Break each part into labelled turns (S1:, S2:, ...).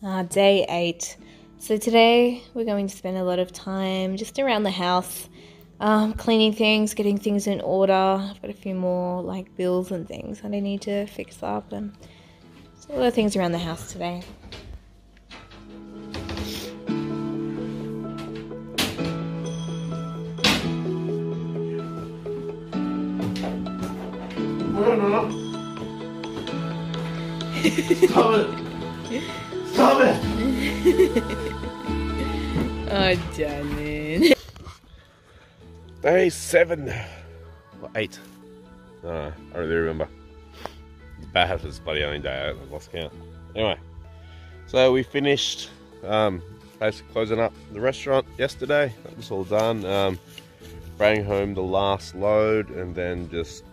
S1: Day 8. So today we're going to spend a lot of time just around the house, cleaning things, getting things in order. I've got a few more like bills and things that I need to fix up, and so a lot of things around the house today.
S2: Stop it! Stop it!
S1: Oh, darling.
S2: Day 7 or 8. I don't really remember. It's bad. It's bloody only day 8. I've lost count. Anyway, so we finished basically closing up the restaurant yesterday. That was all done. Bringing home the last load and then just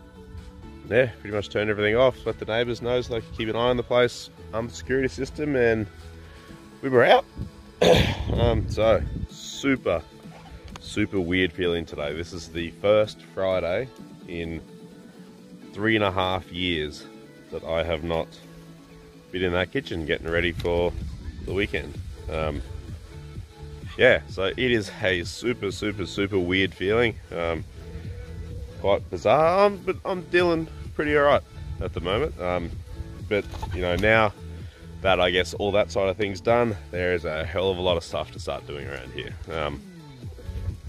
S2: pretty much turned everything off. Let the neighbours know so they can keep an eye on the place, security system, and we were out. So super weird feeling today. This is the first Friday in 3.5 years that I have not been in that kitchen getting ready for the weekend. Yeah, so it is a super weird feeling. Quite bizarre, but I'm dealing pretty alright at the moment. But you know, now that I guess all that side of things done, there is a hell of a lot of stuff to start doing around here.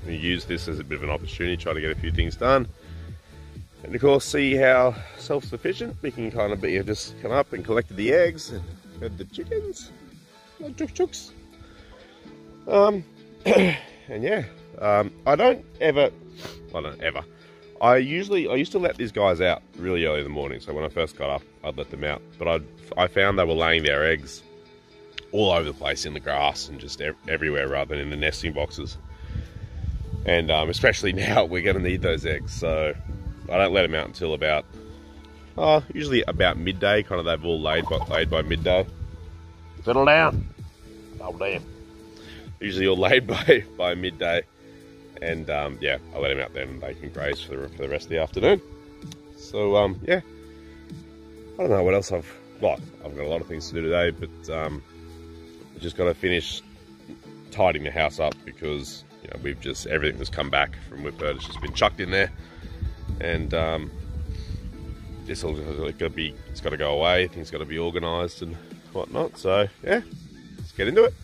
S2: We use this as a bit of an opportunity to try to get a few things done, and of course see how self-sufficient we can kind of be. I've just come up and collected the eggs and fed the chickens, my chooks. And yeah, I used to let these guys out really early in the morning. So when I first got up, I'd let them out. But I found they were laying their eggs all over the place in the grass and just everywhere rather than in the nesting boxes. And especially now, we're going to need those eggs. So I don't let them out until about, usually about midday. Kind of they've all laid by midday. Settle down. Oh damn. Usually all laid by midday. And yeah, I let them out then and they can graze for the rest of the afternoon. So yeah, I don't know what else I've got a lot of things to do today, but I just got to finish tidying the house up because you know everything that's come back from Whitbird has just been chucked in there, and it's got to go away. Things got to be organised and whatnot. So yeah, let's get into it.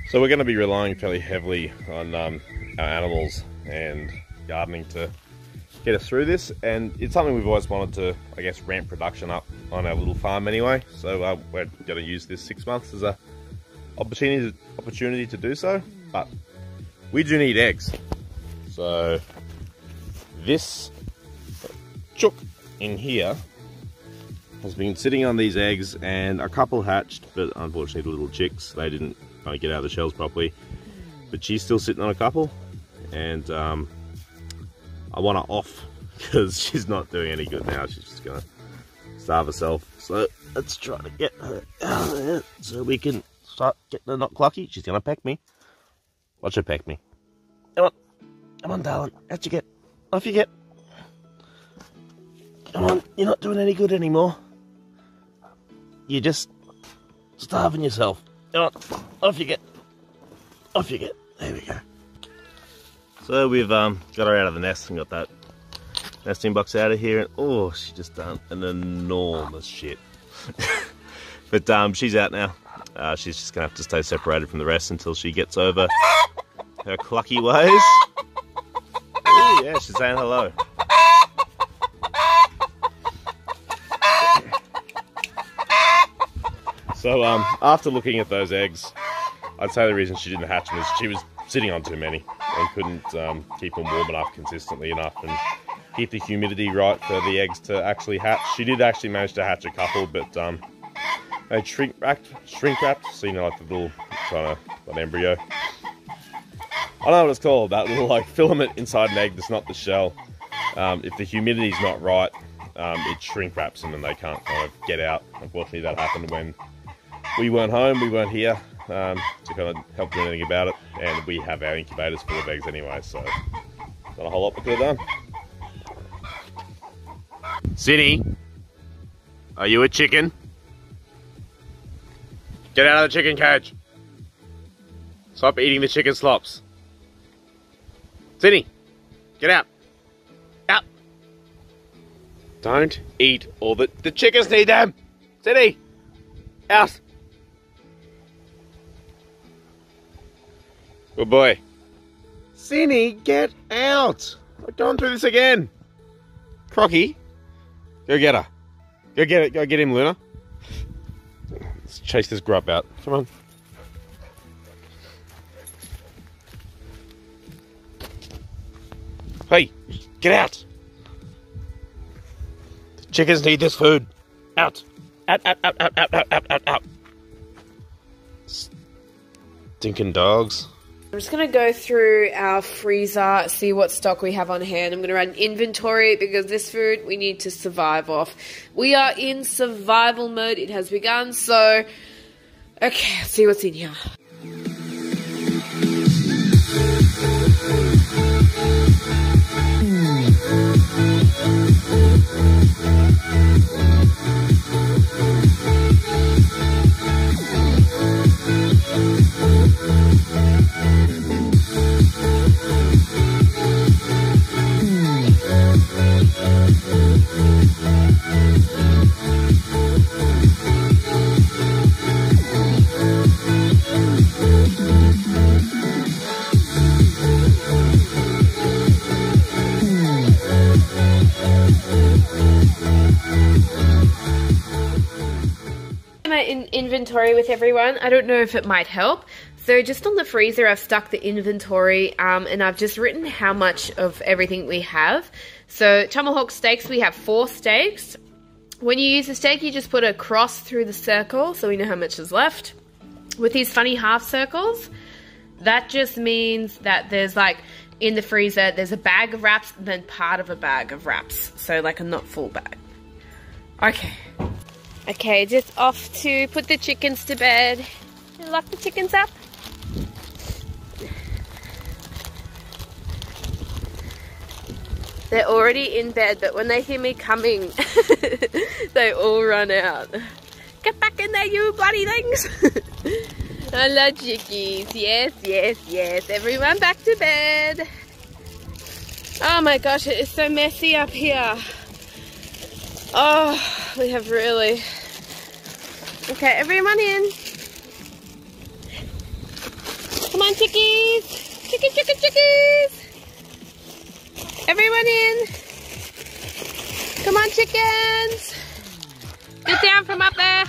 S2: So we're going to be relying fairly heavily on our animals and gardening to get us through this, and it's something we've always wanted to, I guess, ramp production up on our little farm anyway. So we're going to use this 6 months as a opportunity to do so. But we do need eggs. So this chook in here has been sitting on these eggs, and a couple hatched, but unfortunately the little chicks, they didn't kind of get out of the shells properly. But she's still sitting on a couple, and I want her off because she's not doing any good now. She's just gonna starve herself. So let's try to get her out of there so we can start getting her not clucky. She's gonna peck me. Watch her peck me. Come on, darling. Out you get. Off you get. Come on, you're not doing any good anymore. You're just starving yourself. Come on, off you get. Off you get. There we go. So we've got her out of the nest and got that nesting box out of here. And oh, she just done an enormous shit. But she's out now. She's just gonna have to stay separated from the rest until she gets over her clucky ways. Oh yeah, she's saying hello. So after looking at those eggs, I'd say the reason she didn't hatch them is she was sitting on too many and couldn't keep them warm enough, consistently enough, and keep the humidity right for the eggs to actually hatch. She did actually manage to hatch a couple, but they shrink wrapped, so you know, like the little kind of an embryo. I don't know what it's called, that little like filament inside an egg that's not the shell. If the humidity's not right, it shrink wraps them and they can't kind of get out. Unfortunately, that happened when we weren't home, we weren't here to kind of help do anything about it, and we have our incubators full of eggs anyway, so not a whole lot we could have done. City, are you a chicken? Get out of the chicken cage. Stop eating the chicken slops. Sydney, get out. Out. Don't eat all the chickens need them. Sydney, out. Good boy. Sydney, get out. I've gone through this again. Crocky, go get her. Go get it. Go get him, Luna. Let's chase this grub out. Come on. Hey, get out. The chickens need this food. Out. Out, out, out, out, out, out, out, out. Stinking dogs.
S3: I'm just going to go through our freezer, see what stock we have on hand. I'm going to run inventory because this food we need to survive off. We are in survival mode. It has begun. So, okay, let's see what's in here. Inventory with everyone. I don't know if it might help. So just on the freezer, I've stuck the inventory and I've just written how much of everything we have. So tomahawk steaks, we have 4 steaks. When you use a steak, you just put a cross through the circle so we know how much is left. With these funny half circles, that just means that there's like in the freezer, there's a bag of wraps and then part of a bag of wraps. So like a not full bag. Okay. Okay, just off to put the chickens to bed. Lock the chickens up. They're already in bed, but when they hear me coming, they all run out. Get back in there, you bloody things! Hello, chickies. Yes, yes, yes. Everyone back to bed. Oh my gosh, it is so messy up here. Oh, we have really... Okay, everyone in. Come on, chickies. Chickies. Everyone in. Come on, chickens. Get down from up there.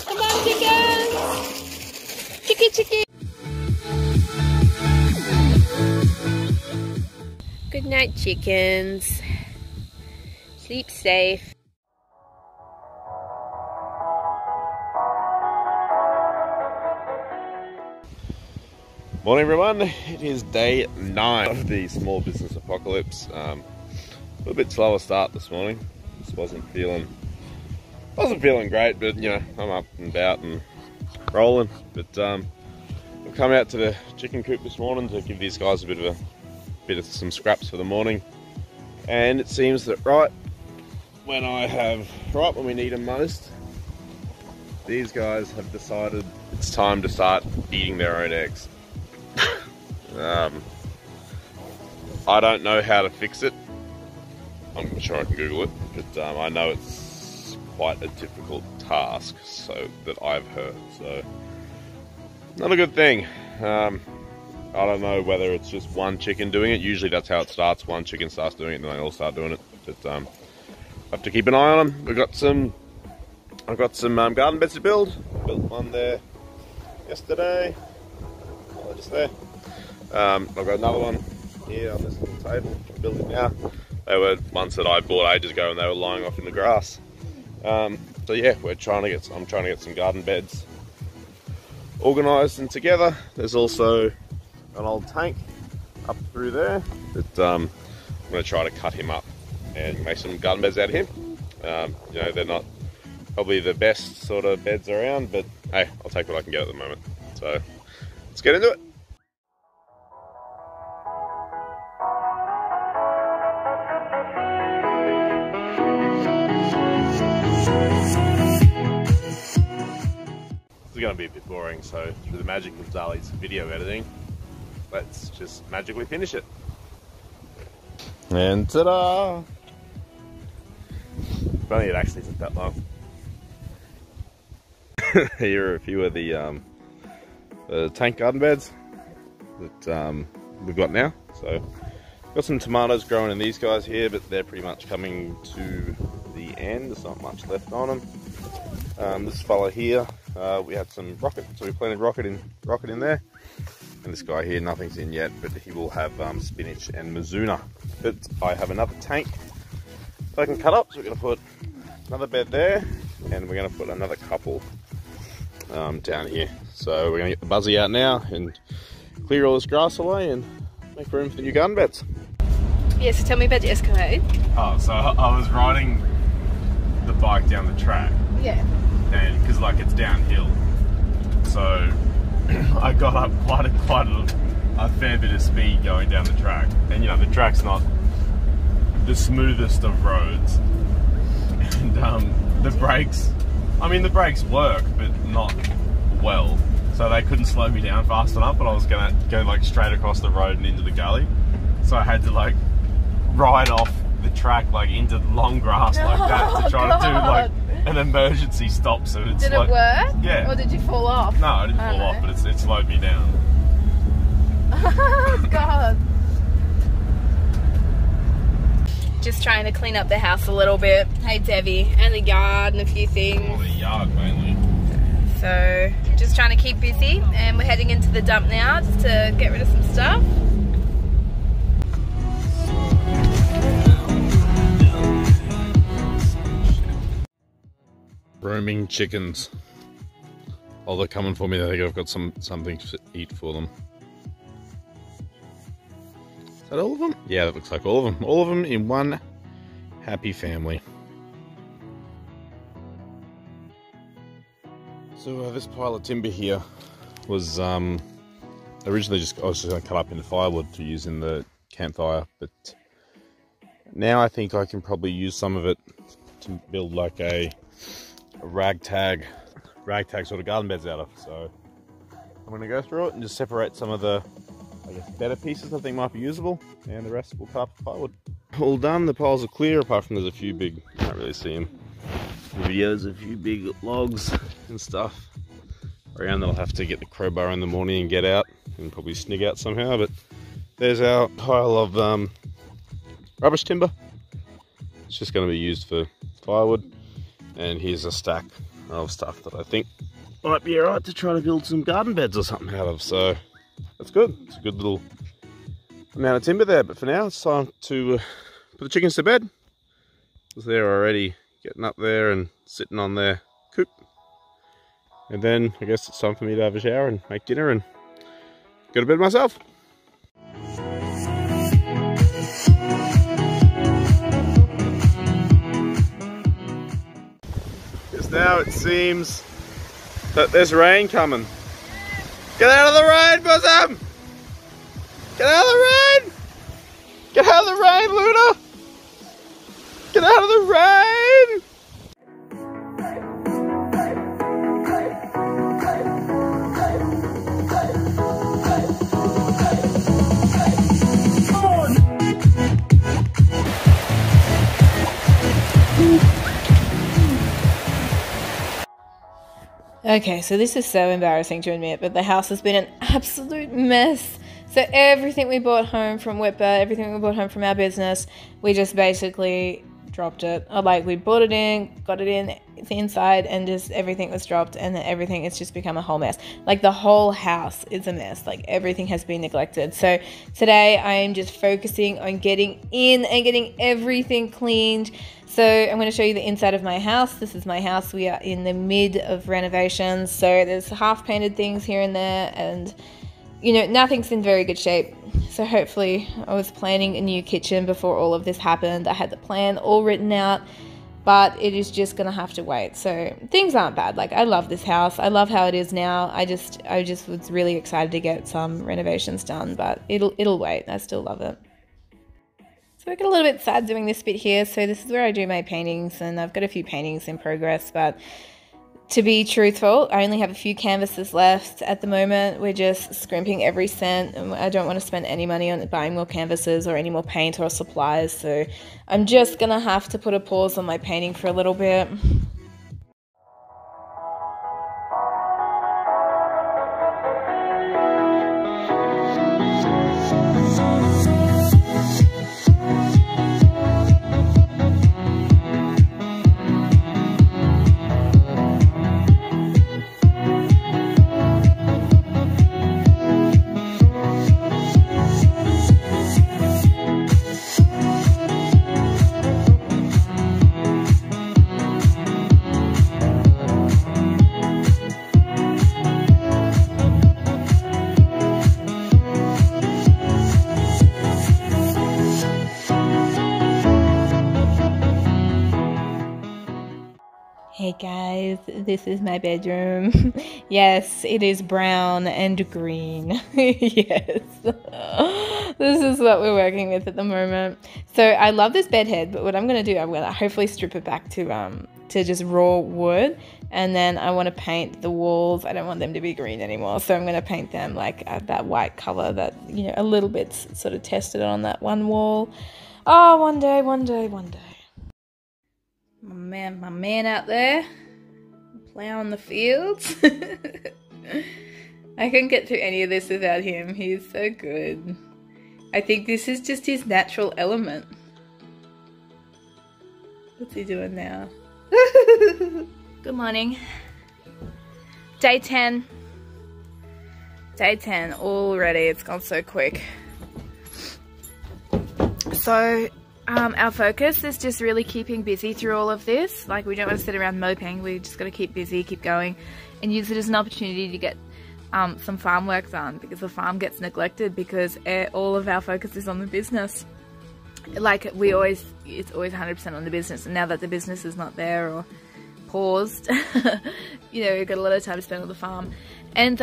S3: Come on, chickens. Chicky. Good night, chickens. Sleep safe.
S2: Morning everyone, it is day 9 of the small business apocalypse. A little bit slower start this morning. Just wasn't feeling great, but you know, I'm up and about and rolling. But I've come out to the chicken coop this morning to give these guys a bit of some scraps for the morning. And it seems that right when we need them most, these guys have decided it's time to start eating their own eggs. I don't know how to fix it. I'm sure I can Google it, but I know it's quite a difficult task, so that I've heard. So, not a good thing. I don't know whether it's just one chicken doing it. Usually that's how it starts. One chicken starts doing it, and then they all start doing it. But I have to keep an eye on them. I've got some garden beds to build. I built one there yesterday. Oh, just there. I've got another one here on this little table. I'm building now. They were ones that I bought ages ago, and they were lying off in the grass. So yeah, I'm trying to get some garden beds organised and together. There's also an old tank up through there that I'm going to try to cut him up and make some garden beds out of him. You know, they're not probably the best sort of beds around, but hey, I'll take what I can get at the moment. So let's get into it. is going to be a bit boring, so through the magic of Dali's video editing, let's just magically finish it. And ta-da! Funny it actually took that long. Here are a few of the tank garden beds that we've got now. So got some tomatoes growing in these guys here, but they're pretty much coming to the end. There's not much left on them. This fella here, we had some rocket, so we planted rocket in there. And this guy here, nothing's in yet, but he will have spinach and mizuna. But I have another tank that I can cut up, so we're going to put another bed there, and we're going to put another couple down here. So we're going to get the buzzy out now and clear all this grass away and make room for the new garden beds.
S3: Yeah, so tell me about your Escalade.
S2: Oh, so I was riding the bike down the track.
S3: Yeah.
S2: And because like it's downhill, so I got up quite a fair bit of speed going down the track. And you know, the track's not the smoothest of roads. And the brakes, I mean the brakes work, but not well. So they couldn't slow me down fast enough, but I was gonna go like straight across the road and into the gully. So I had to like ride off the track like into long grass like that to try to do like an emergency stop. So it's
S3: did
S2: like,
S3: it work?
S2: Yeah.
S3: Or did you fall off?
S2: No, I didn't fall off, but it slowed me down.
S3: Oh God. Just trying to clean up the house a little bit. Hey Debbie, and the yard and a few things.
S2: Oh, the yard mainly.
S3: So just trying to keep busy, and we're heading into the dump now just to get rid of some stuff.
S2: Roaming chickens. Oh, they're coming for me. I think I've got something to eat for them. Is that all of them? Yeah, that looks like all of them. All of them in one happy family. So this pile of timber here was originally I was just going to cut up into firewood to use in the campfire, but now I think I can probably use some of it to build like a ragtag sort of garden beds out of. So I'm going to go through it and just separate some of the, I guess, better pieces I think might be usable, and the rest will cut up to firewood. All done. The piles are clear, apart from there's a few big, you can't really see them. The videos, a few big logs and stuff around that I'll have to get the crowbar in the morning and get out and probably snig out somehow. But there's our pile of rubbish timber. It's just going to be used for firewood. And here's a stack of stuff that I think might be alright to try to build some garden beds or something out of. So that's good. It's a good little amount of timber there. But for now, it's time to put the chickens to bed, because they're already getting up there and sitting on their coop. And then I guess it's time for me to have a shower and make dinner and go to bed myself. Because now it seems that there's rain coming. Get out of the rain, bosom! Get out of the rain! Get out of the rain, Luna! Get out of the rain!
S1: Okay, so this is so embarrassing to admit, but the house has been an absolute mess. So everything we bought home from Whipper, everything we bought home from our business, we just basically dropped it. Like, we brought it in, got it in the inside, and just everything was dropped, and then everything has just become a whole mess. Like, the whole house is a mess. Like, everything has been neglected. So today I am just focusing on getting in and getting everything cleaned. So I'm going to show you the inside of my house. This is my house. We are in the mid of renovations, so there's half painted things here and there, and you know, nothing's in very good shape. So hopefully, I was planning a new kitchen before all of this happened. I had the plan all written out, but it is just gonna have to wait. So things aren't bad. Like, I love this house. I love how it is now. I just was really excited to get some renovations done, but it'll wait. I still love it. So I get a little bit sad doing this bit here. So this is where I do my paintings, and I've got a few paintings in progress, but To be truthful, I only have a few canvases left at the moment. We're just scrimping every cent, and I don't want to spend any money on buying more canvases or any more paint or supplies, so I'm just gonna have to put a pause on my painting for a little bit. Hey guys, this is my bedroom. Yes, it is brown and green. Yes. This is what we're working with at the moment. So I love this bed head, but what I'm going to do, I'm going to hopefully strip it back to just raw wood, and then I want to paint the walls. I don't want them to be green anymore, so I'm going to paint them like that white color that, you know, a little bit sort of tested on that one wall. Oh, one day. My man out there, plowing the fields. I couldn't get through any of this without him. He's so good. I think this is just his natural element. What's he doing now? Good morning. Day 10. Day 10 already. It's gone so quick. So our focus is just really keeping busy through all of this. Like, we don't want to sit around moping. We just got to keep busy, keep going, and use it as an opportunity to get some farm work done, because the farm gets neglected because all of our focus is on the business. Like, it's always 100% on the business, and now that the business is not there or paused, you know, we've got a lot of time to spend on the farm. And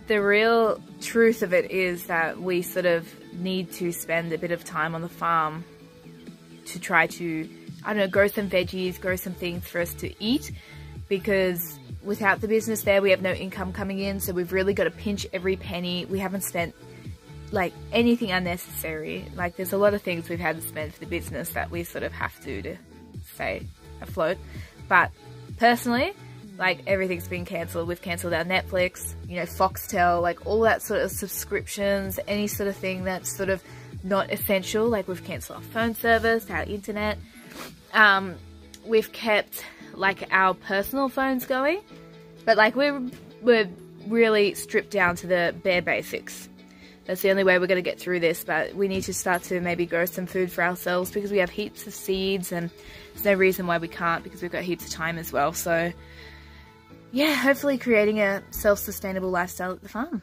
S1: the real truth of it is that we sort of need to spend a bit of time on the farm to try to, I don't know, grow some veggies, grow some things for us to eat, because without the business there, we have no income coming in, so we've really got to pinch every penny. We haven't spent like anything unnecessary. Like, there's a lot of things we've had to spend for the business that we sort of have to stay afloat. But personally, like, everything's been cancelled. We've cancelled our Netflix, you know, Foxtel, like all that sort of subscriptions, any sort of thing that's sort of not essential. Like, we've cancelled our phone service, our internet. We've kept like our personal phones going, but like we're really stripped down to the bare basics. That's the only way we're going to get through this, but we need to start to maybe grow some food for ourselves, because we have heaps of seeds, and there's no reason why we can't, because we've got heaps of time as well. So yeah, hopefully creating a self-sustainable lifestyle at the farm.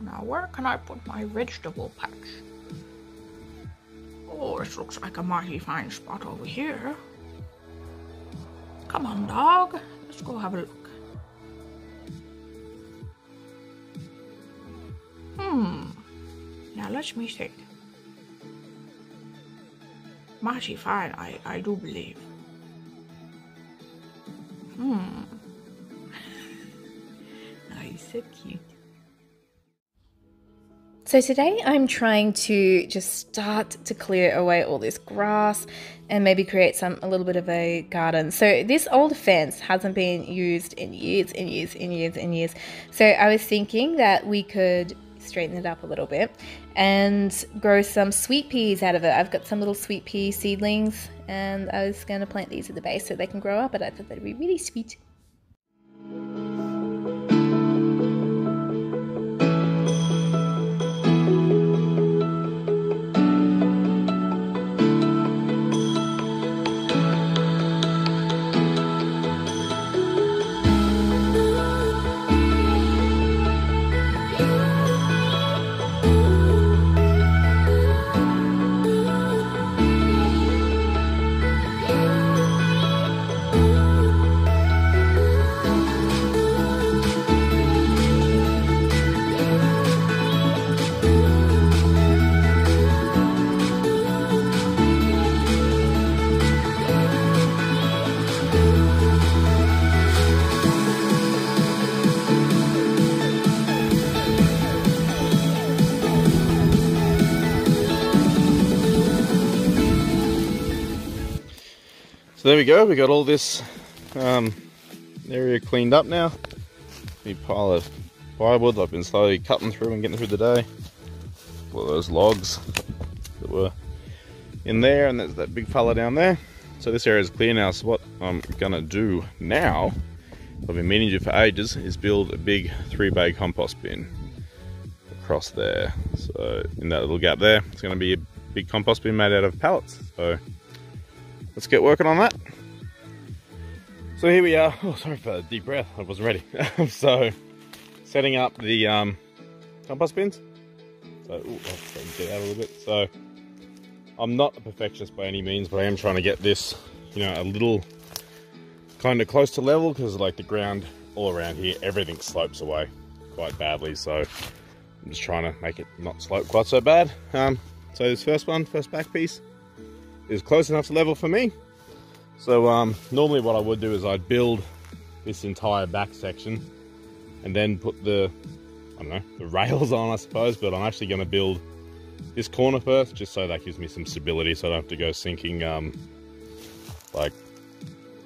S4: Now where can I put my vegetable patch? Oh, this looks like a mighty fine spot over here. Come on, dog. Let's go have a look. Now let me think. Mighty fine, I do believe. Oh, he's so cute.
S1: So today I'm trying to just start to clear away all this grass and maybe create a little bit of a garden. So this old fence hasn't been used in years and years and years and years. So I was thinking that we could straighten it up a little bit and grow some sweet peas out of it. I've got some little sweet pea seedlings, and I was going to plant these at the base so they can grow up, but I thought that'd be really sweet.
S5: So there we go, we got all this area cleaned up now. Big pile of firewood I've been slowly cutting through and getting through the day. All those logs that were in there, and there's that big fella down there. So this area is clear now, so what I'm gonna do now, I've been meaning to do for ages, is build a big 3-bay compost bin across there. So in that little gap there, it's gonna be a big compost bin made out of pallets. So let's get working on that. So here we are. Oh, sorry for the deep breath, I wasn't ready. So setting up the compost bins. So, I'll get out a little bit. So I'm not a perfectionist by any means, but I am trying to get this, you know, a little kind of close to level, because like the ground all around here, everything slopes away quite badly. So I'm just trying to make it not slope quite so bad. So this first back piece is close enough to level for me. So normally what I would do is I'd build this entire back section and then put the, I don't know, the rails on, I suppose, but I'm actually going to build this corner first, just so that gives me some stability, so I don't have to go sinking like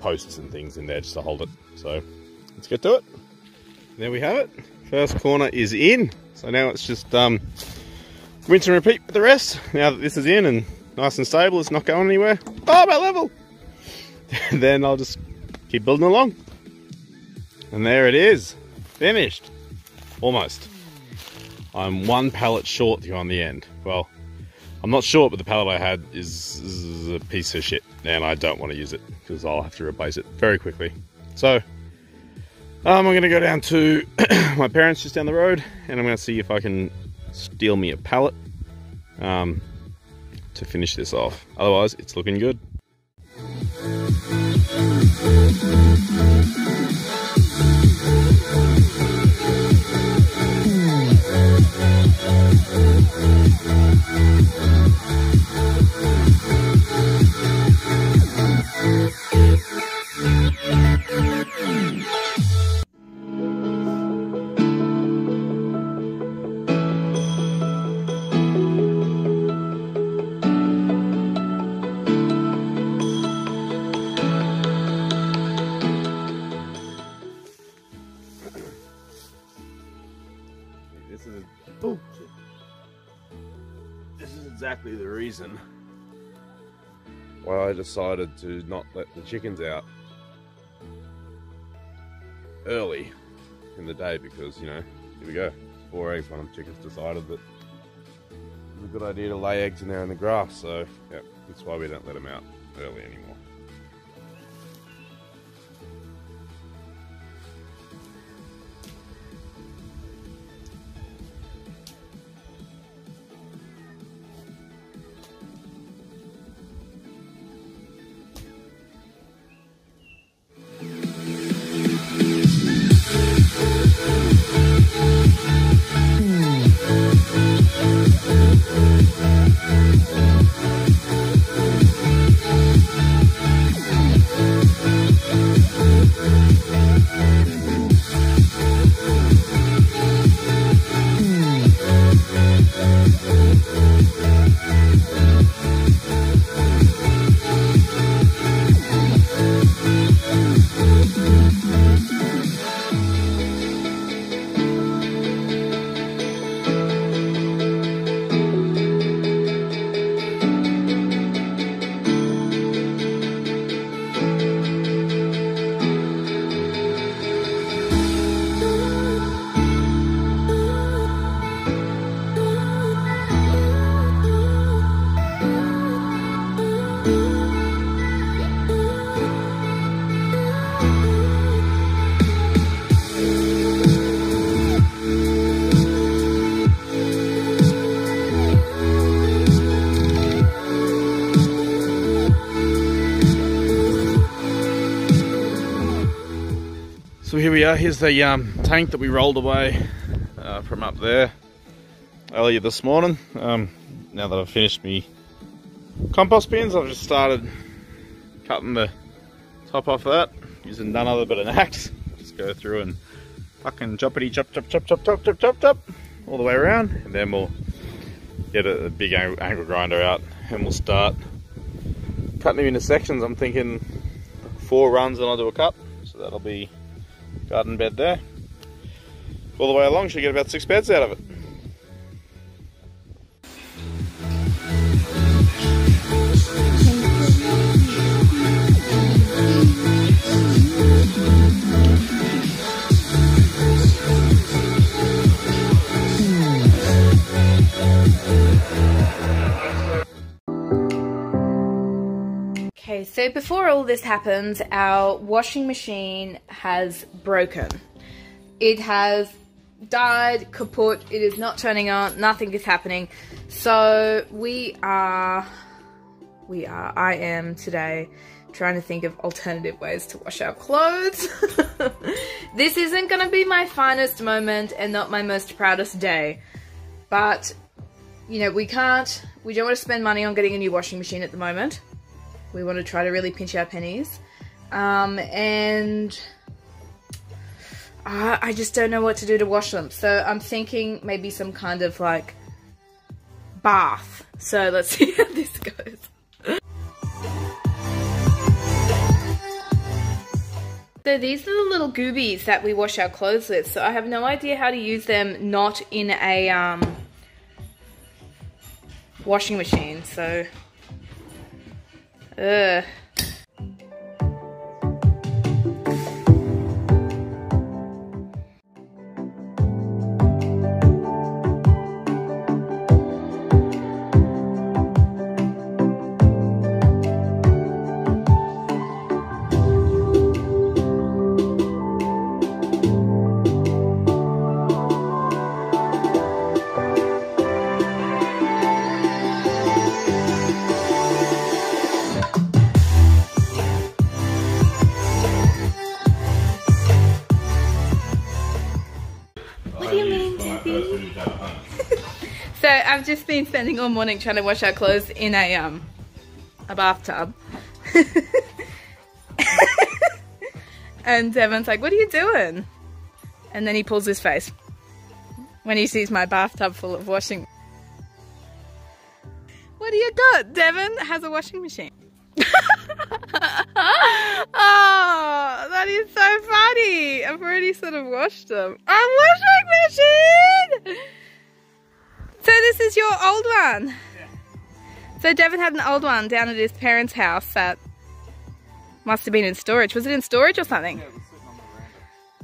S5: posts and things in there just to hold it. So let's get to it. There we have it. First corner is in. So now it's just rinse and repeat with the rest. Now that this is in and nice and stable, it's not going anywhere. Oh, my level! Then I'll just keep building along. And there it is. Finished. Almost. I'm 1 pallet short on the end. Well, I'm not short, but the pallet I had is a piece of shit, and I don't want to use it because I'll have to replace it very quickly. So I'm going to go down to my parents just down the road, and I'm going to see if I can steal me a pallet to finish this off. Otherwise, it's looking good. This is exactly the reason why I decided to not let the chickens out early in the day, because, you know, here we go, 4 eggs. One of the chickens decided that it was a good idea to lay eggs in there in the grass, so yeah, that's why we don't let them out early anymore. So here we are, here's the tank that we rolled away from up there earlier this morning. Now that I've finished me compost bins, I've just started cutting the top off that, using none other but an axe. Just go through and fucking choppity chop chop chop chop chop chop chop chop all the way around, and then we'll get a big angle grinder out and we'll start cutting them into sections. I'm thinking 4 runs and I'll do a cut. So that'll be garden bed there. All the way along, should get about 6 beds out of it.
S3: Okay, so before all this happens, our washing machine has broken. It has died, kaput, it is not turning on, nothing is happening. So I am today trying to think of alternative ways to wash our clothes. This isn't going to be my finest moment and not my most proudest day. But, you know, we don't want to spend money on getting a new washing machine at the moment. We want to try to really pinch our pennies. And I just don't know what to do to wash them. So I'm thinking maybe some kind of like bath. So let's see how this goes. So these are the little goobies that we wash our clothes with. So I have no idea how to use them not in a washing machine. So So I've just been spending all morning trying to wash our clothes in a bathtub. And Devon's like, what are you doing? And then he pulls his face when he sees my bathtub full of washing. What do you got? Devon has a washing machine. Oh, that is so funny. I've already sort of washed them. A washing machine! So this is your old one? Yeah. So Devon had an old one down at his parents' house that must have been in storage. Was it in storage or something? Yeah, it was sitting on the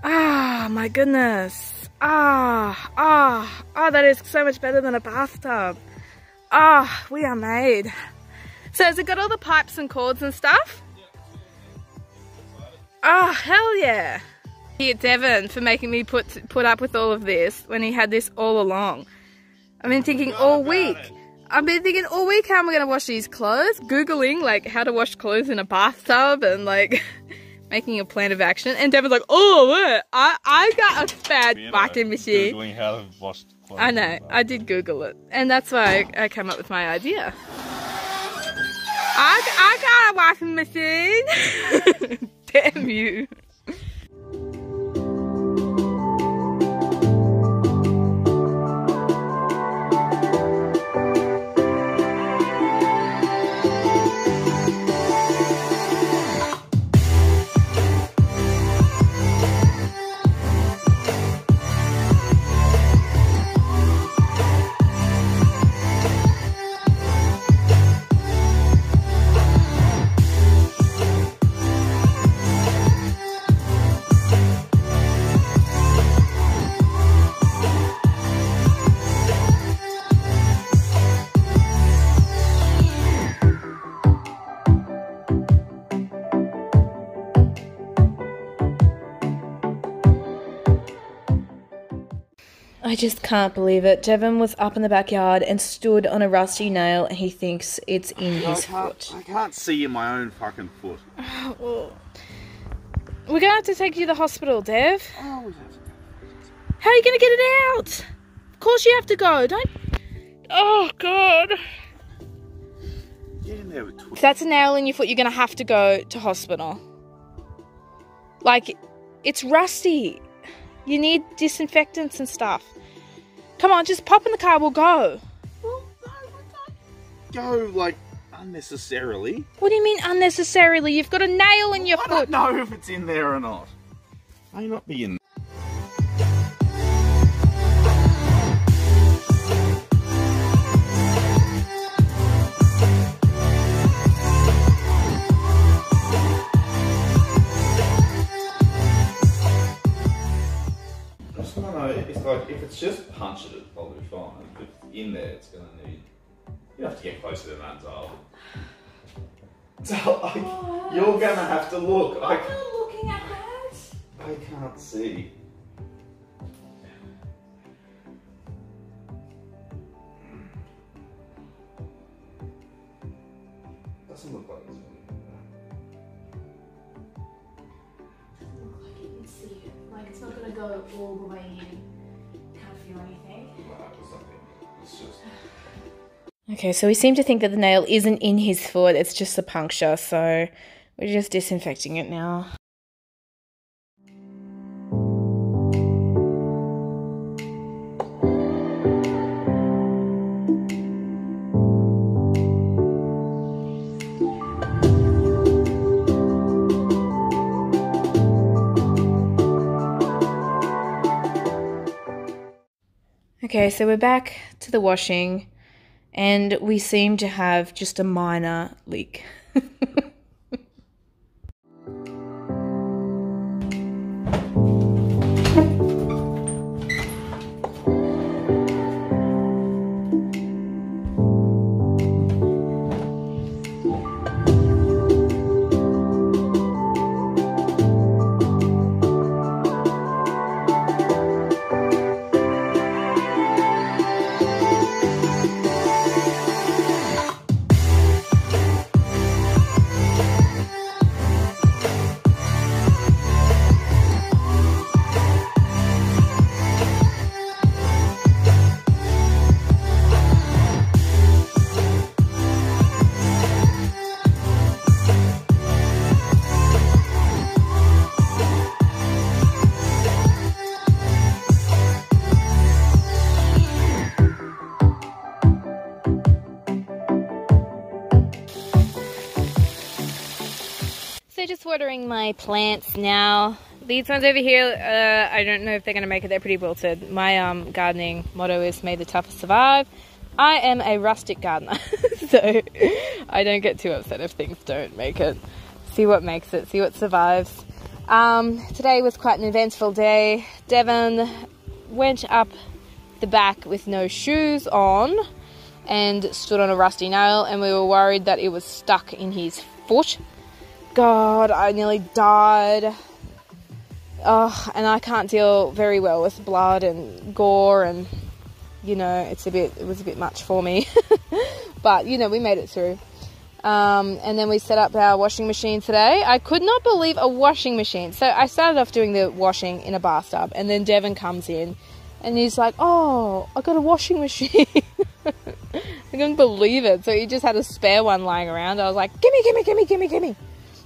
S3: veranda. Oh my goodness. Oh, that is so much better than a bathtub. Oh, we are made. So has it got all the pipes and cords and stuff? Oh, hell yeah. Here, Devon, for making me put up with all of this when he had this all along. I've been thinking all week. How am I going to wash these clothes? Googling like how to wash clothes in a bathtub and like making a plan of action. And Devon's like, oh, what? I got a bad washing machine.
S5: Googling how to wash clothes.
S3: I know, I did Google it. And that's why I came up with my idea. I got a washing machine. Damn you. I just can't believe it. Devon was up in the backyard and stood on a rusty nail and he thinks it's in his foot.
S5: I can't see in my own fucking foot.
S3: Oh, well, we're going to have to take you to the hospital, Dev.
S5: Oh, we have to go.
S3: How are you going to get it out? Of course you have to go. Don't... Oh, God.
S5: Get in there with
S3: If that's a nail in your foot, you're going to have to go to hospital. Like, it's rusty. You need disinfectants and stuff. Come on, just pop in the car, we'll go.
S5: Well, no, we can't go, like, unnecessarily.
S4: What do you mean unnecessarily? You've got a nail in your
S5: I
S4: foot.
S5: don't know if it's in there or not. May not be in. I just want to know, it's like, if it's just punctured, it's probably fine. If it's in there, it's going to need... You have to get closer than that, Zal. Zal, you're going to have to look.
S1: I'm not looking at that.
S5: I can't see. Doesn't look like it's
S1: Look like you can see it. Like it's not gonna go all the way in. Can't feel anything.
S5: it's just...
S1: Okay, so we seem to think that the nail isn't in his foot, it's just a puncture, so we're just disinfecting it now. Okay, so we're back to the washing. And we seem to have just a minor leak. So just watering my plants now. These ones over here, I don't know if they're going to make it. They're pretty wilted. My gardening motto is may the toughest survive. I am a rustic gardener, so I don't get too upset if things don't make it. See what makes it, see what survives. Today was quite an eventful day. Devon went up the back with no shoes on and stood on a rusty nail, and we were worried that it was stuck in his foot. God, I nearly died. Oh, and I can't deal very well with blood and gore, and you know, it was a bit much for me. But you know, we made it through. And then we set up our washing machine today. I could not believe a washing machine. So I started off doing the washing in a bathtub, and then Devon comes in and he's like, "Oh, I got a washing machine." I couldn't believe it. So he just had a spare one lying around. I was like, "Gimme, gimme, gimme, gimme, gimme."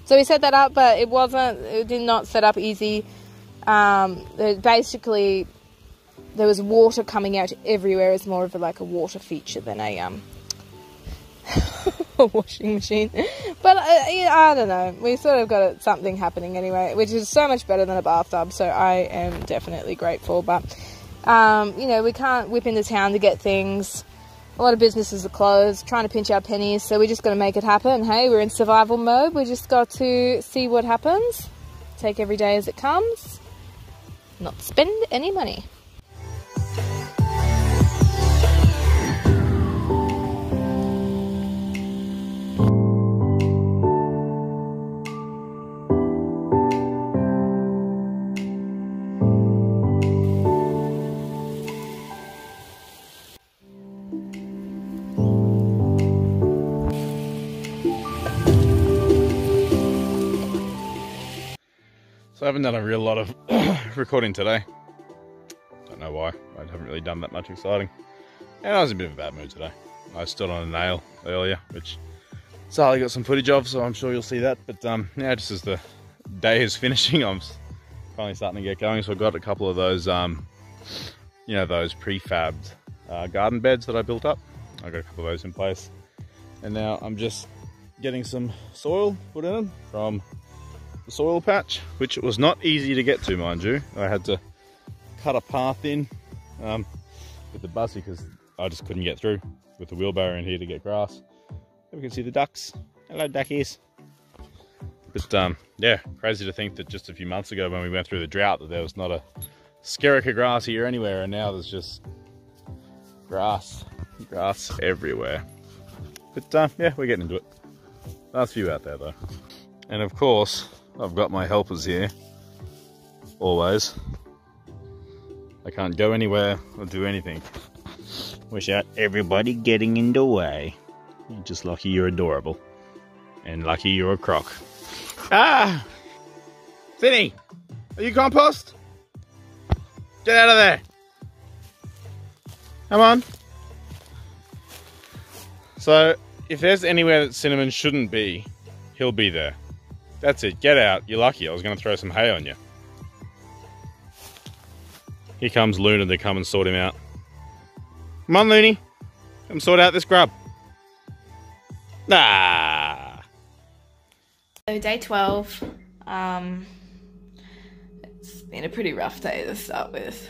S1: So we set that up, but it did not set up easy. Basically, there was water coming out everywhere. It's more of a water feature than a washing machine. But I don't know. We sort of got something happening anyway, which is so much better than a bathtub. So I am definitely grateful. But you know, we can't whip into town to get things. A lot of businesses are closed, trying to pinch our pennies, so we just got to make it happen. Hey, we're in survival mode. We just got to see what happens, take every day as it comes, not spend any money.
S5: So I haven't done a real lot of recording today. Don't know why. I haven't really done that much exciting. And I was in a bit of a bad mood today. I stood on a nail earlier, which Sally got some footage of, so I'm sure you'll see that. But yeah, just as the day is finishing, I'm finally starting to get going. So I got a couple of those, you know, those prefabbed garden beds that I built up. I got a couple of those in place. And now I'm just getting some soil put in them from the soil patch, which was not easy to get to, mind you. I had to cut a path in with the buzzy because I just couldn't get through with the wheelbarrow in here to get grass. And we can see the ducks. Hello, duckies. But yeah, crazy to think that just a few months ago when we went through the drought that there was not a skerrick grass here anywhere, and now there's just grass everywhere. But yeah, we're getting into it. Last few out there though. And of course, I've got my helpers here, always. I can't go anywhere or do anything without everybody getting in the way. You're just lucky you're adorable. And lucky you're a croc. Ah! Finny! Are you compost? Get out of there! Come on. So, if there's anywhere that Cinnamon shouldn't be, he'll be there. That's it. Get out. You're lucky. I was going to throw some hay on you. Here comes Luna to come and sort him out. Come on, Looney. Come sort out this grub. Ah!
S1: So day 12, it's been a pretty rough day to start with.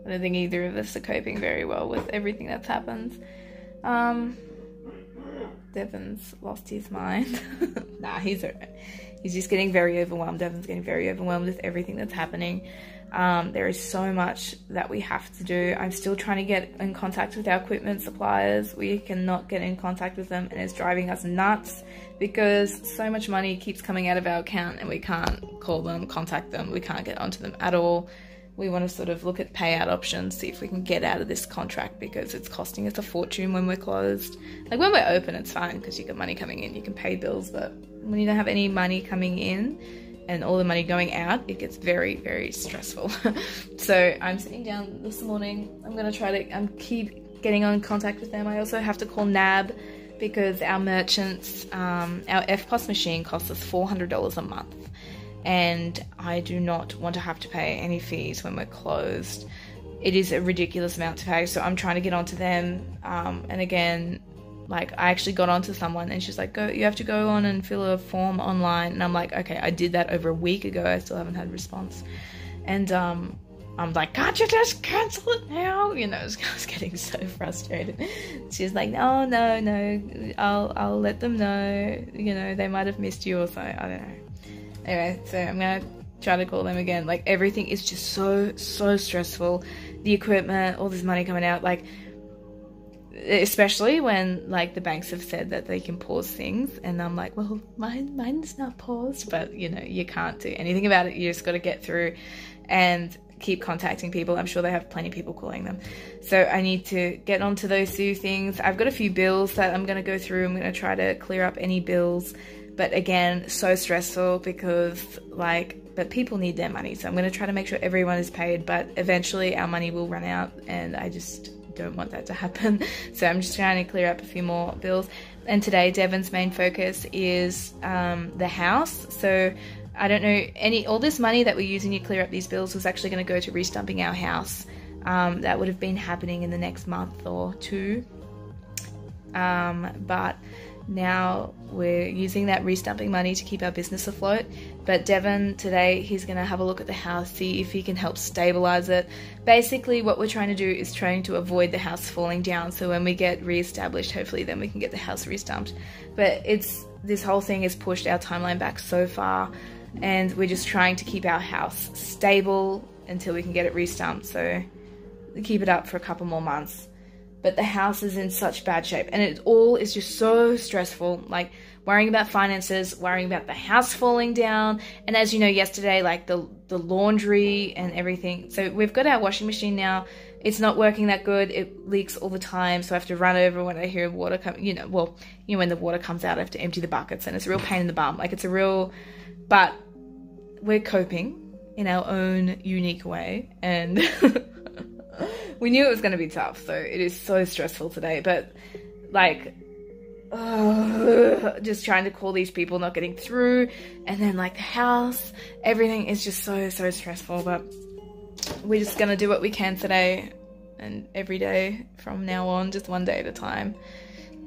S1: I don't think either of us are coping very well with everything that's happened. Devon's lost his mind. Nah, he's alright. He's just getting very overwhelmed. Devon's getting very overwhelmed with everything that's happening. There is so much that we have to do. I'm still trying to get in contact with our equipment suppliers. We cannot get in contact with them, and it's driving us nuts because so much money keeps coming out of our account and we can't call them, contact them. We can't get onto them at all. We want to sort of look at payout options, see if we can get out of this contract because it's costing us a fortune when we're closed. Like when we're open, it's fine because you got money coming in, you can pay bills, but when you don't have any money coming in and all the money going out, it gets very, very stressful. So I'm sitting down this morning. I'm going to try to keep getting on contact with them. I also have to call NAB because our merchants, our EFTPOS machine costs us $400 a month. And I do not want to have to pay any fees when we're closed. It is a ridiculous amount to pay, so I'm trying to get onto them. And again, like I actually got onto someone and she's like, you have to go on and fill a form online. And I'm like, okay, I did that over a week ago. I still haven't had a response. And I'm like, can't you just cancel it now? You know, I was getting so frustrated. She's like, no, I'll let them know. You know, they might have missed you or so. I don't know. Anyway, so I'm gonna try to call them again. Like everything is just so stressful. The equipment, all this money coming out, like especially when like the banks have said that they can pause things, and I'm like, well, mine's not paused, but you know, you can't do anything about it. You just got to get through and keep contacting people. I'm sure they have plenty of people calling them. So I need to get onto those two things. I've got a few bills that I'm going to go through. I'm going to try to clear up any bills. But again, so stressful because but people need their money. So I'm going to try to make sure everyone is paid, but eventually our money will run out and I just don't want that to happen. So I'm just trying to clear up a few more bills. And today, Devon's main focus is the house. So I don't know, all this money that we're using to clear up these bills was actually going to go to restumping our house. That would have been happening in the next month or two. But now we're using that restumping money to keep our business afloat. But Devon today, he's going to have a look at the house, see if he can help stabilize it. Basically what we're trying to do is trying to avoid the house falling down, so when we get re-established, hopefully then we can get the house restumped. But this whole thing has pushed our timeline back so far, and we're just trying to keep our house stable until we can get it restumped, so keep it up for a couple more months. But the house is in such bad shape, and it all is just so stressful, like worrying about finances, worrying about the house falling down, and as you know, yesterday, like the laundry and everything. So we've got our washing machine now. It's not working that good. It leaks all the time, so I have to run over when I hear water come. When the water comes out, I have to empty the buckets, and it's a real pain in the bum. Like but we're coping in our own unique way, and we knew it was going to be tough, so it is so stressful today. But just trying to call these people, not getting through, and then like the house, everything is just so stressful. But we're just going to do what we can today and every day from now on, just one day at a time.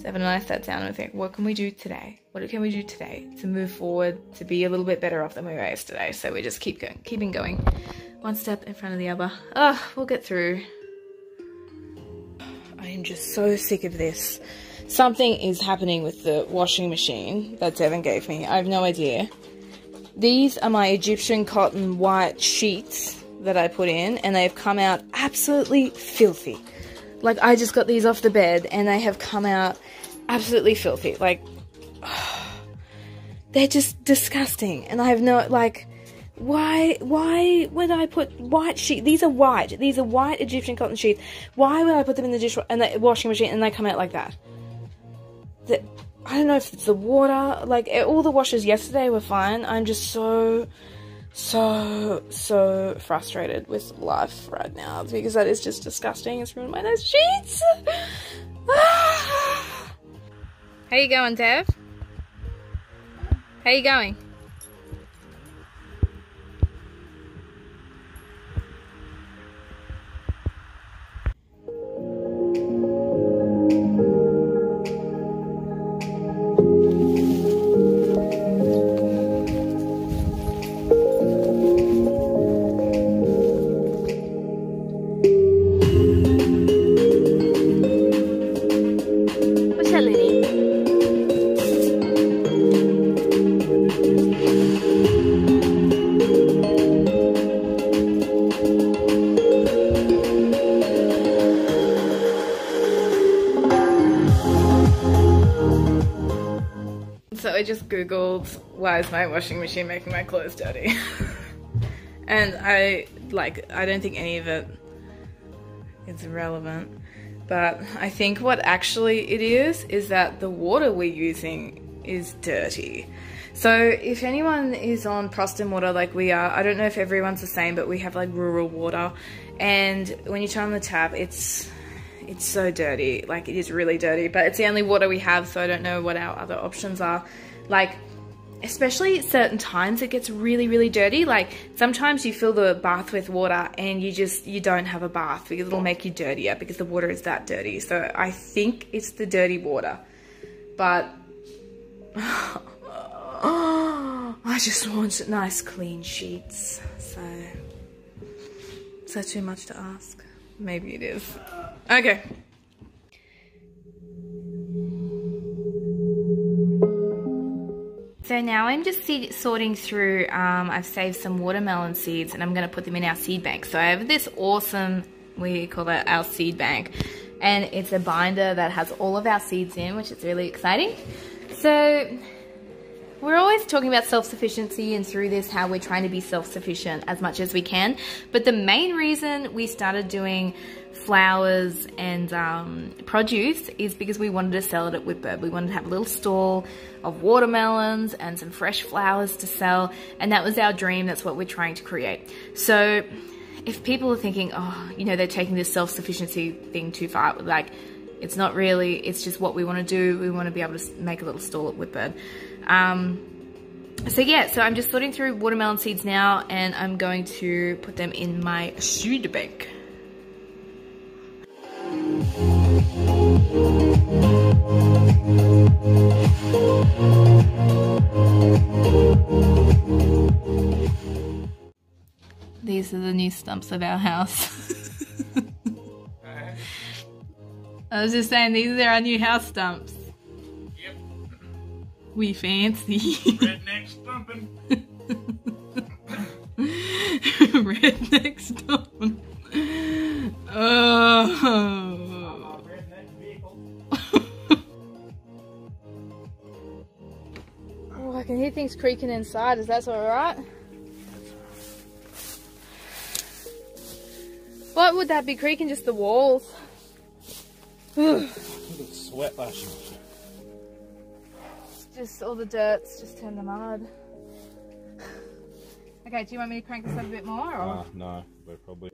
S3: Devin and I sat down and we think, what can we do today? What can we do today to move forward, to be a little bit better off than we were yesterday? So we just keeping going, one step in front of the other. Oh, we'll get through. I am just so sick of this. Something is happening with the washing machine that Devin gave me. I have no idea. These are my Egyptian cotton white sheets that I put in, and they've come out absolutely filthy. Like, I just got these off the bed and they have come out absolutely filthy. Like, they're just disgusting. And I have no, like, why would I put white sheet? These are white Egyptian cotton sheets. Why would I put them in the washing machine and they come out like that? I don't know if it's the water. Like, all the washes yesterday were fine. I'm just so frustrated with life right now because that is just disgusting. It's ruined my nice sheets. How you going, Dev? How you going? So I just googled, why is my washing machine making my clothes dirty? And I don't think any of it is relevant. But I think what actually it is that the water we're using is dirty. So if anyone is on Proston water like we are, I don't know if everyone's the same, but we have like rural water. And when you turn on the tap, it's so dirty. Like, it is really dirty, but it's the only water we have, so I don't know what our other options are. Like, especially at certain times it gets really, really dirty. Like, sometimes you fill the bath with water and you don't have a bath because it'll make you dirtier because the water is that dirty. So I think it's the dirty water. But I just want nice clean sheets. So is that too much to ask? Maybe it is. Okay. So now I'm just sorting through, I've saved some watermelon seeds and I'm going to put them in our seed bank. So I have this awesome, we call it our seed bank, and it's a binder that has all of our seeds in, which is really exciting. So we're always talking about self-sufficiency, and through this how we're trying to be self-sufficient as much as we can. But the main reason we started doing flowers and produce is because we wanted to sell it at Whitbird. We wanted to have a little stall of watermelons and some fresh flowers to sell, and that was our dream. That's what we're trying to create. So if people are thinking, oh, you know, they're taking this self-sufficiency thing too far, like, it's not really, it's just what we want to do. We want to be able to make a little stall at Whitbird. So yeah, so I'm just sorting through watermelon seeds now, and I'm going to put them in my seed bank. These are the new stumps of our house. I was just saying, these are our new house stumps.
S5: Yep.
S3: We fancy.
S5: Redneck stumping.
S3: Redneck stumping. Oh. Oh, I can hear things creaking inside. Is that alright? What would that be creaking? Just the walls?
S5: Look at the sweat lashing.
S3: It's just all the dirt's just turned to mud. Okay, do you want me to crank this up a bit more? Or?
S5: No, we're probably...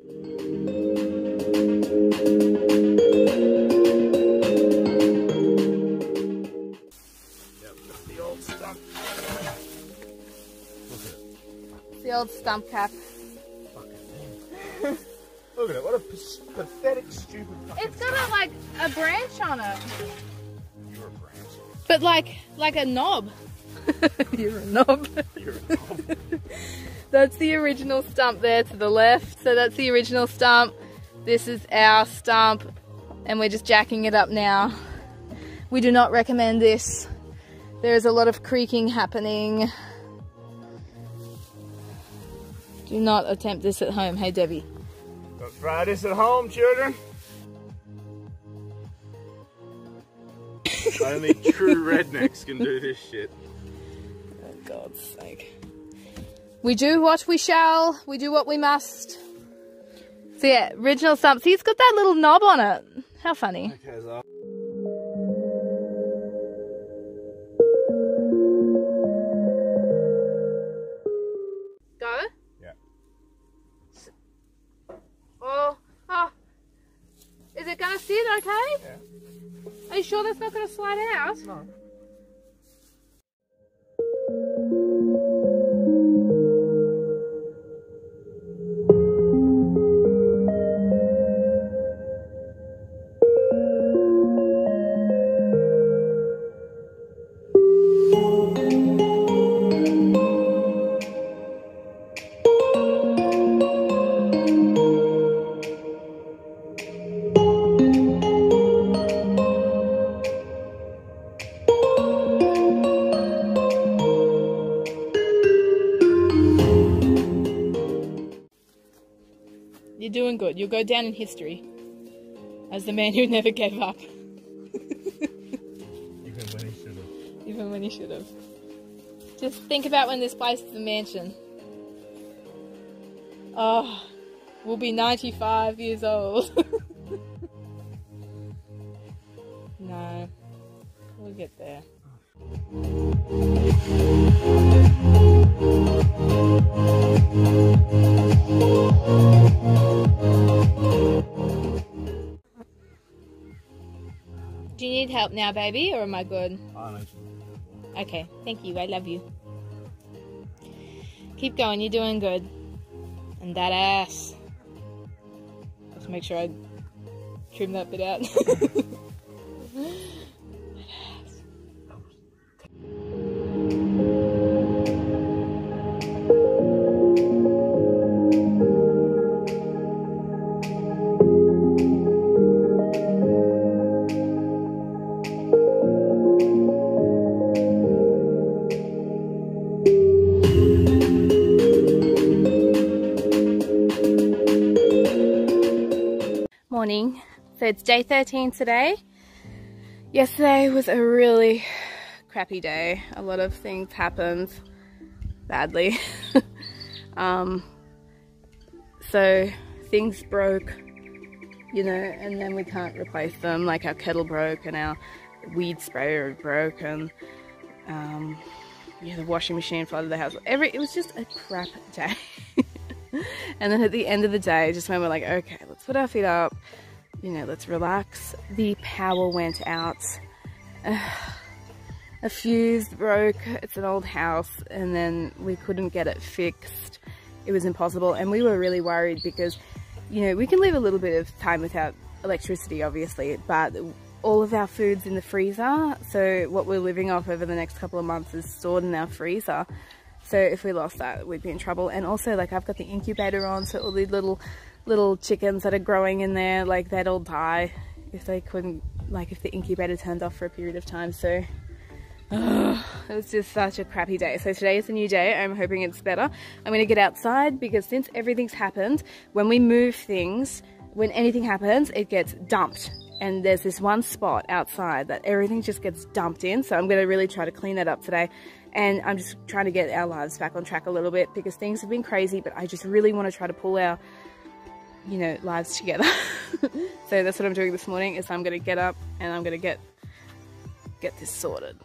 S5: Yep, that's the old stump. Look at it.
S3: It's the old stump cap.
S5: Fucking thing. Look at it, what a pathetic, stupid fucking
S3: It's got like a branch on it.
S5: You're
S4: But like a knob. You're a knob.
S5: You're a knob.
S4: That's the original stump there to the left. So that's the original stump. This is our stump, and we're just jacking it up now. We do not recommend this. There is a lot of creaking happening. Do not attempt this at home. Hey, Debbie.
S5: Don't try this at home, children. Only true rednecks can do this shit.
S4: Oh, God's sake. We do what we shall. We do what we must. So yeah, original stump. See, it's got that little knob on it. How funny.
S5: Okay, so
S4: Go?
S5: yeah.
S4: Oh. Is it gonna sit okay?
S5: Yeah.
S4: Are you sure that's not gonna slide out?
S5: No.
S4: You're doing good. You'll go down in history as the man who never gave up.
S5: Even when he should have.
S4: Even when he should have. Just think about when this place is a mansion. Oh, we'll be 95 years old. No, we'll get there. Do you need help now, baby, or am I good? Okay, thank you. I love you. Keep going. You're doing good. And that ass. Let's make sure I trim that bit out. Morning. So it's day 13 today. Yesterday was a really crappy day. A lot of things happened badly. So things broke, you know, and then we can't replace them. Like our kettle broke and our weed sprayer broke, and yeah, the washing machine flooded the house. It was just a crap day. And then at the end of the day, just when we're like, okay, let's put our feet up, you know, let's relax. The power went out. A fuse broke. It's an old house, and then we couldn't get it fixed. It was impossible, and we were really worried because, you know, we can live a little bit of time without electricity, obviously, but all of our food's in the freezer, so what we're living off over the next couple of months is stored in our freezer. So if we lost that, we'd be in trouble. And also, like, I've got the incubator on, so all these little chickens that are growing in there, like, they'd all die if they couldn't, like, if the incubator turned off for a period of time. So it was just such a crappy day. So today is a new day. I'm hoping it's better. I'm gonna get outside because since everything's happened, when we move things, when anything happens, it gets dumped. And there's this one spot outside that everything just gets dumped in. So I'm gonna really try to clean that up today. And I'm just trying to get our lives back on track a little bit because things have been crazy, but I just really want to try to pull our, you know, lives together. So that's what I'm doing this morning, is I'm going to get up and I'm going to get this sorted.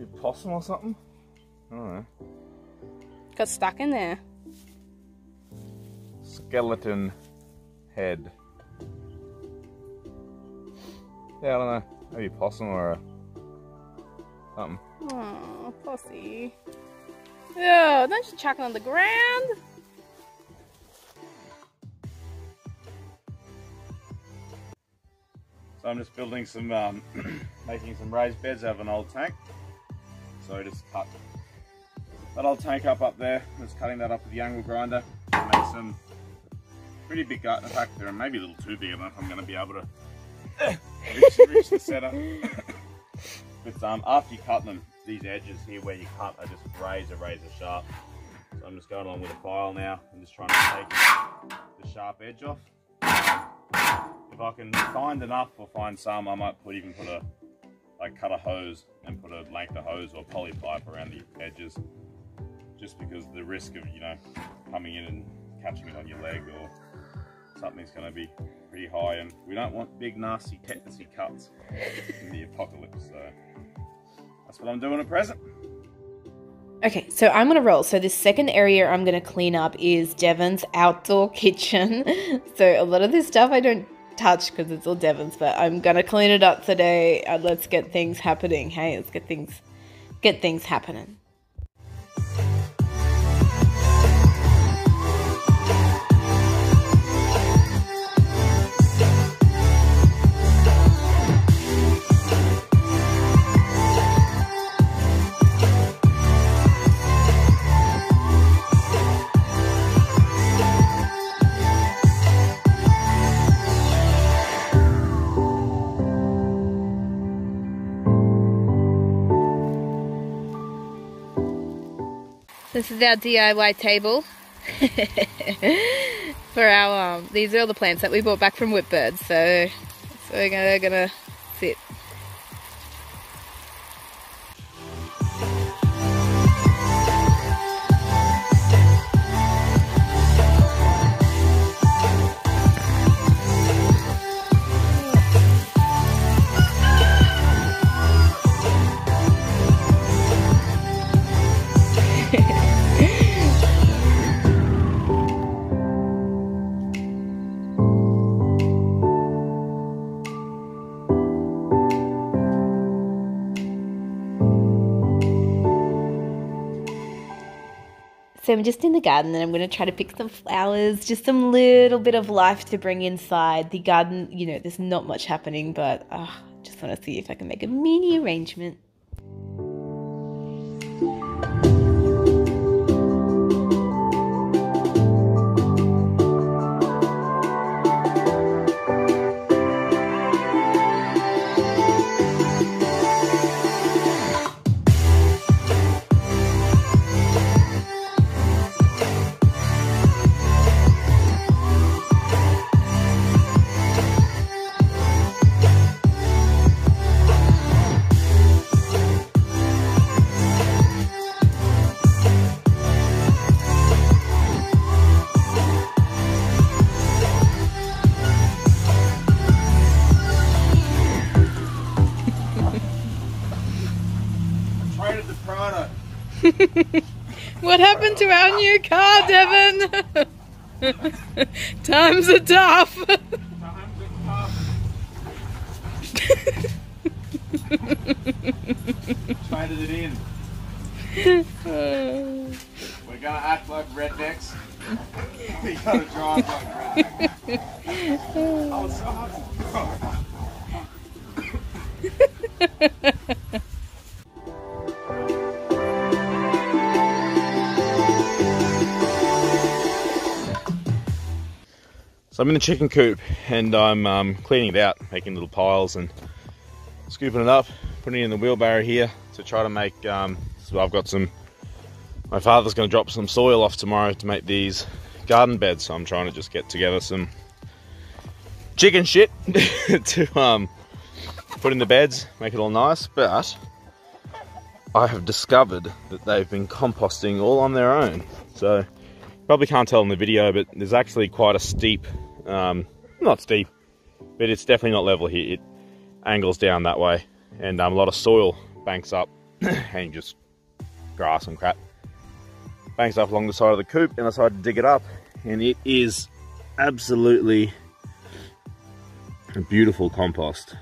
S5: Maybe a possum or something? I don't know.
S4: Got stuck in there.
S5: Skeleton head. Yeah, I don't know. Maybe a possum or a something.
S4: Oh, pussy. Oh, don't you chuck it on the ground.
S5: So I'm just building some, making some raised beds out of an old tank. So I just cut that old tank up there. Just cutting that up with the angle grinder. Make some pretty big gut. In fact, they're maybe a little too big. I don't know if I'm going to be able to reach the setup. But after you cut them, these edges here where you cut are just razor sharp. So I'm just going along with a file now. I'm just trying to take the sharp edge off. If I can find enough or find some, I might even cut a hose and put a length of hose or poly pipe around the edges, just because the risk of, you know, coming in and catching it on your leg or something's going to be pretty high, and we don't want big nasty tetanusy cuts in the apocalypse. So that's what I'm doing at present.
S1: Okay, so I'm going to roll. So this second area I'm going to clean up is Devon's outdoor kitchen. So a lot of this stuff I don't touch because it's all Devon's, but I'm going to clean it up today and let's get things happening. Hey, let's get things happening. This is our DIY table for our, these are all the plants that we brought back from Whitbird, so we're gonna sit. So I'm just in the garden and I'm going to try to pick some flowers, just some little bit of life to bring inside. The garden, you know, there's not much happening, but just want to see if I can make a mini arrangement. What happened to our new car, Devon? Times are tough.
S5: Traded it in. We're gonna act like rednecks. We gotta drive like rednecks. Oh, it's so hard. So I'm in the chicken coop and I'm cleaning it out, making little piles and scooping it up, putting it in the wheelbarrow here to try to make, so I've got some, my father's going to drop some soil off tomorrow to make these garden beds, so I'm trying to just get together some chicken shit to put in the beds, make it all nice. But I have discovered that they've been composting all on their own, so probably can't tell in the video, but there's actually quite a steep, not steep, but it's definitely not level here. It angles down that way, and a lot of soil banks up and just grass and crap banks up along the side of the coop, and I decided to dig it up, and it is absolutely a beautiful compost.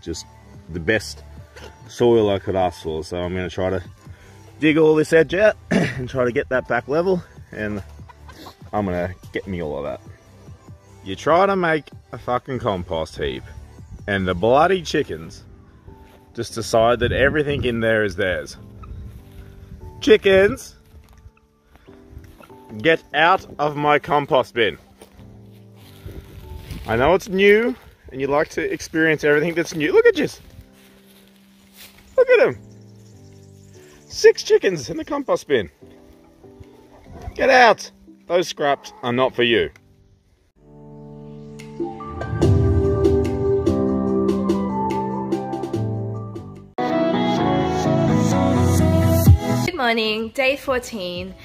S5: Just the best soil I could ask for. So I'm going to try to dig all this edge out and try to get that back level, and I'm going to get me all of that. You try to make a fucking compost heap and the bloody chickens just decide that everything in there is theirs. Chickens, get out of my compost bin. I know it's new and you like to experience everything that's new. Look at this. Look at them. 6 chickens in the compost bin. Get out. Those scraps are not for you.
S1: Good morning, day 14.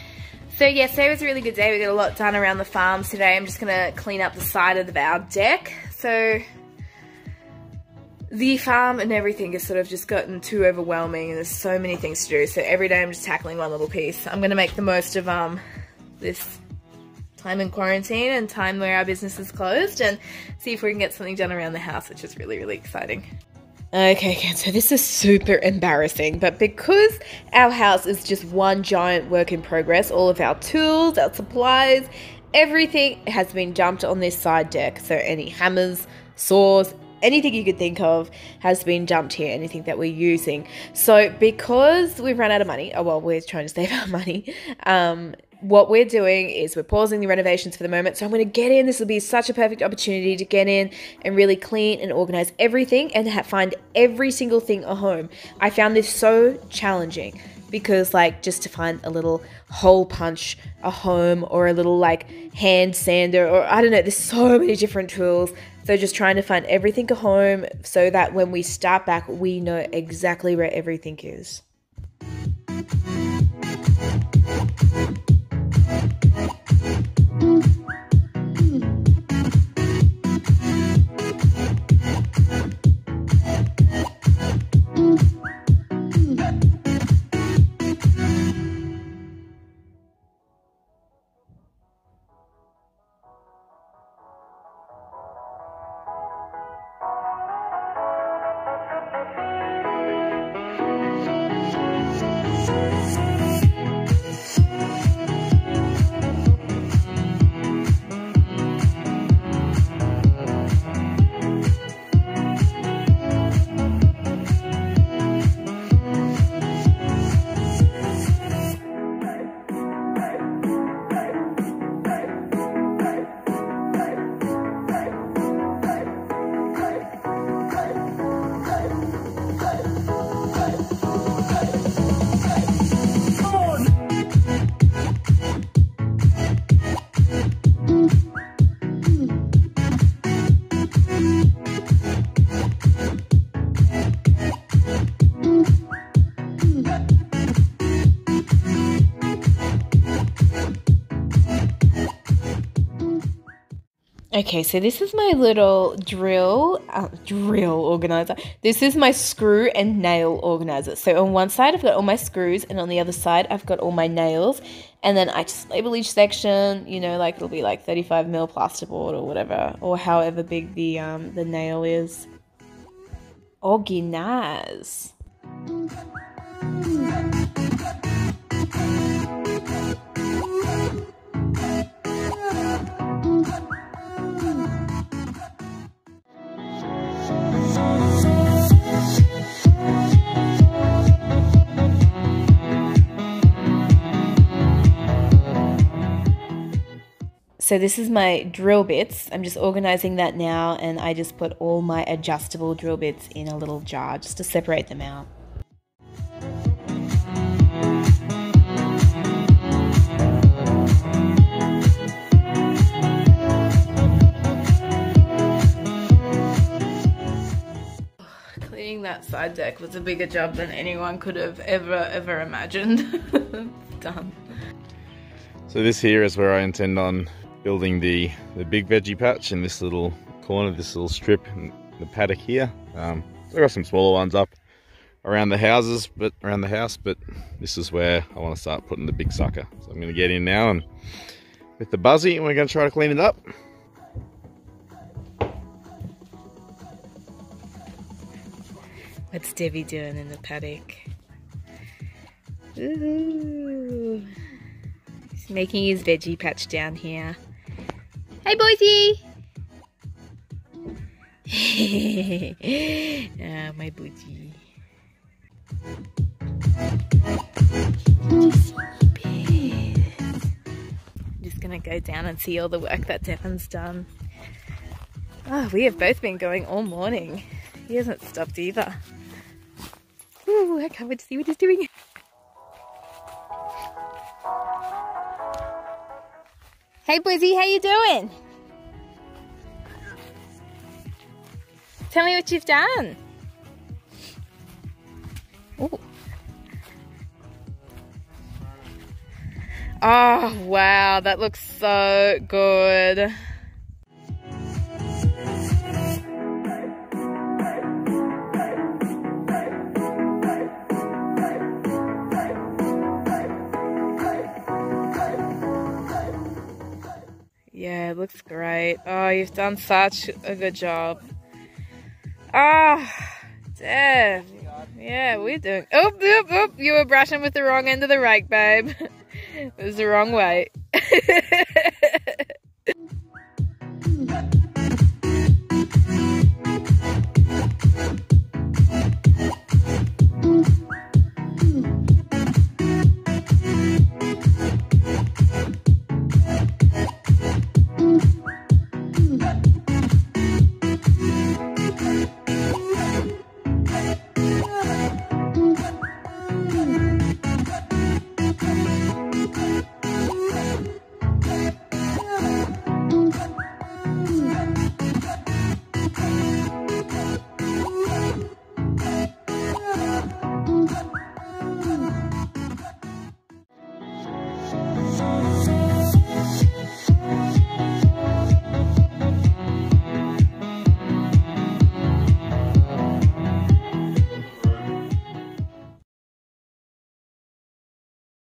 S1: So yeah, today was a really good day. We got a lot done around the farms today. I'm just gonna clean up the side of our deck. So the farm and everything has sort of just gotten too overwhelming, and there's so many things to do. So every day I'm just tackling one little piece. I'm gonna make the most of this time in quarantine and time where our business is closed, and see if we can get something done around the house, which is really, really exciting. Okay, so this is super embarrassing, but because our house is just one giant work in progress, all of our tools, our supplies, everything has been dumped on this side deck. So any hammers, saws, anything you could think of has been dumped here, anything that we're using. So because we've run out of money, oh well, we're trying to save our money, what we're doing is we're pausing the renovations for the moment. So I'm going to get in. This will be such a perfect opportunity to get in and really clean and organize everything and find every single thing at home. I found this so challenging because like just to find a little hole punch, a home, or a little like hand sander, or I don't know, there's so many different tools. So just trying to find everything at home so that when we start back, we know exactly where everything is. Okay, so this is my little drill organizer. This is my screw and nail organizer. So on one side I've got all my screws, and on the other side I've got all my nails. And then I just label each section, you know, like it'll be like 35mm plasterboard or whatever, or however big the nail is. Organize. So this is my drill bits. I'm just organizing that now, and I just put all my adjustable drill bits in a little jar just to separate them out. Cleaning that side deck was a bigger job than anyone could have ever imagined. Done.
S5: So this here is where I intend on building the big veggie patch in this little corner, this little strip in the paddock here. I've got some smaller ones up around the house, but this is where I want to start putting the big sucker. So I'm going to get in now and with the buzzy, and we're going to try to clean it up.
S1: What's Debbie doing in the paddock? Ooh. He's making his veggie patch down here. Hey, boysy! Ah, my booty. I'm just gonna go down and see all the work that Devon's done. Oh, we have both been going all morning. He hasn't stopped either. Ooh, I can't wait to see what he's doing. Hey, Buzzy, how you doing? Tell me what you've done. Ooh. Oh, wow, that looks so good. Yeah, it looks great. Oh, you've done such a good job. Ah, Dev. Yeah, we're doing... Oh, you were brushing with the wrong end of the rake, babe. It was the wrong way.